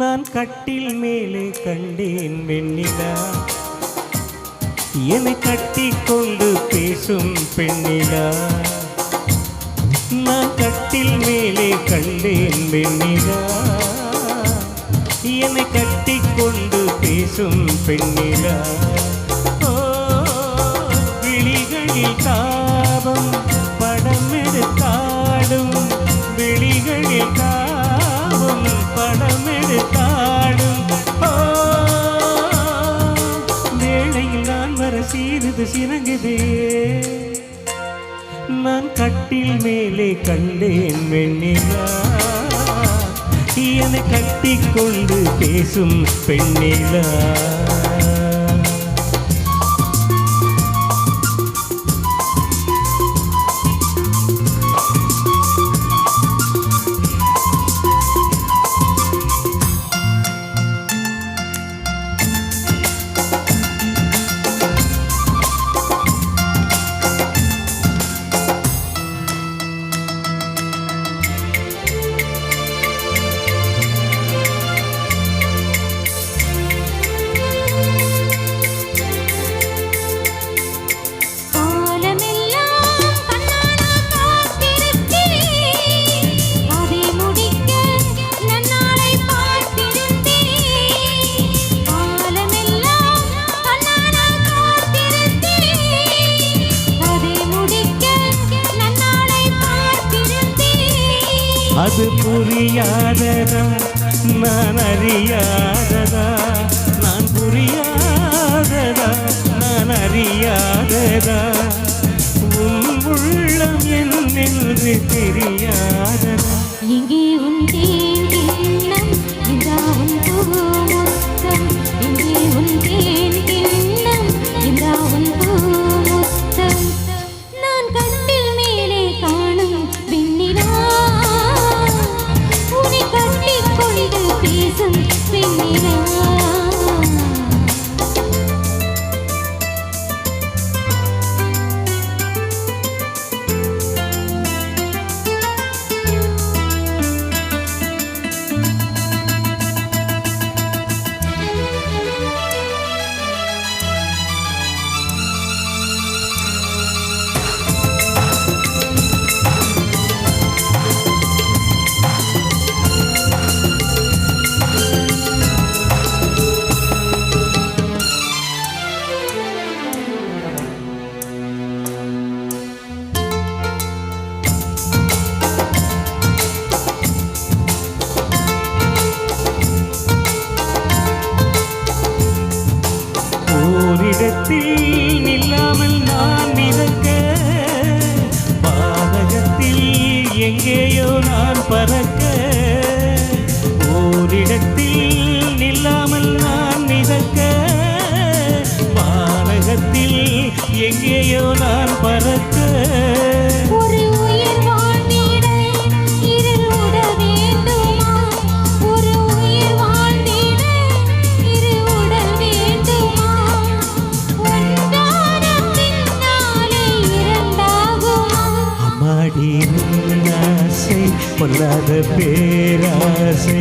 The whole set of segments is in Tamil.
நான் கட்டில் மேலே கண்டேன் வெண்ணிலா, என்னை கட்டிக்கொண்டு பேசும் பெண்ணிலா. நான் கட்டில் மேலே கண்டேன் வெண்ணிலா, என்னை கட்டிக்கொண்டு பேசும் பெண்ணிலா. ஓ விழிகளில் தாபம் படம் எடுத்தாடும், விழிகளில் தாபம் படம் எடுத்தாடும். ஓ வேளையில் நான் வர சீருது சிறங்குதே. நான் கட்டில் மேலே கண்டேன் வெண்ணிலா, என்னை கட்டிக்கொண்டு பேசும் பெண்ணிலா. அது புரியாததா நான் அறியாததா, நான் புரியாததா நான் அறியாததா, உன் உள்ளம் என்னென்று தெரியாததா. இங்கே உன் தேன் கிண்ணம் இந்தா உன் பூமுத்தம், இங்கே உன் தேன் கிண்ணம் இந்தா உன் பூமுத்தம். நான் கட்டில் மேலே காணும் வெண்ணிலா, உன்னை கட்டிக்கொண்டு பேசும் பெண்ணிலா. ஓரிடத்தில் நில்லாமல் நான் மிதக்க, பாதகத்தில் எங்கேயோ நான் பறக்க. ஓரிடத்தில் நில்லாமல் நான் மிதக்க, பாதகத்தில் எங்கேயோ நான் பறக்க. ஒரு உயிர் வாழ்ந்திட இரு உடல் வேண்டுமா, ஒரு உயிர் வாழ்ந்திட இரு உடல் வேண்டுமா, ஒன்றான பின்னாலே இரண்டாகுமா. அம்மாடி உன் ஆசை பொல்லாத பேராசை,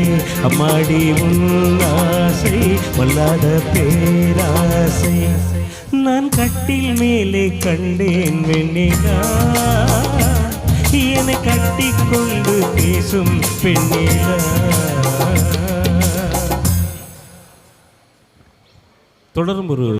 அம்மாடி உன் ஆசை பொல்லாத பேராசை. நான் கட்டில் மேலே கண்டேன் வெண்ணிலா, என்னை கட்டிக்கொண்டு பேசும் பெண்ணிலா. தொடரும் ஒரு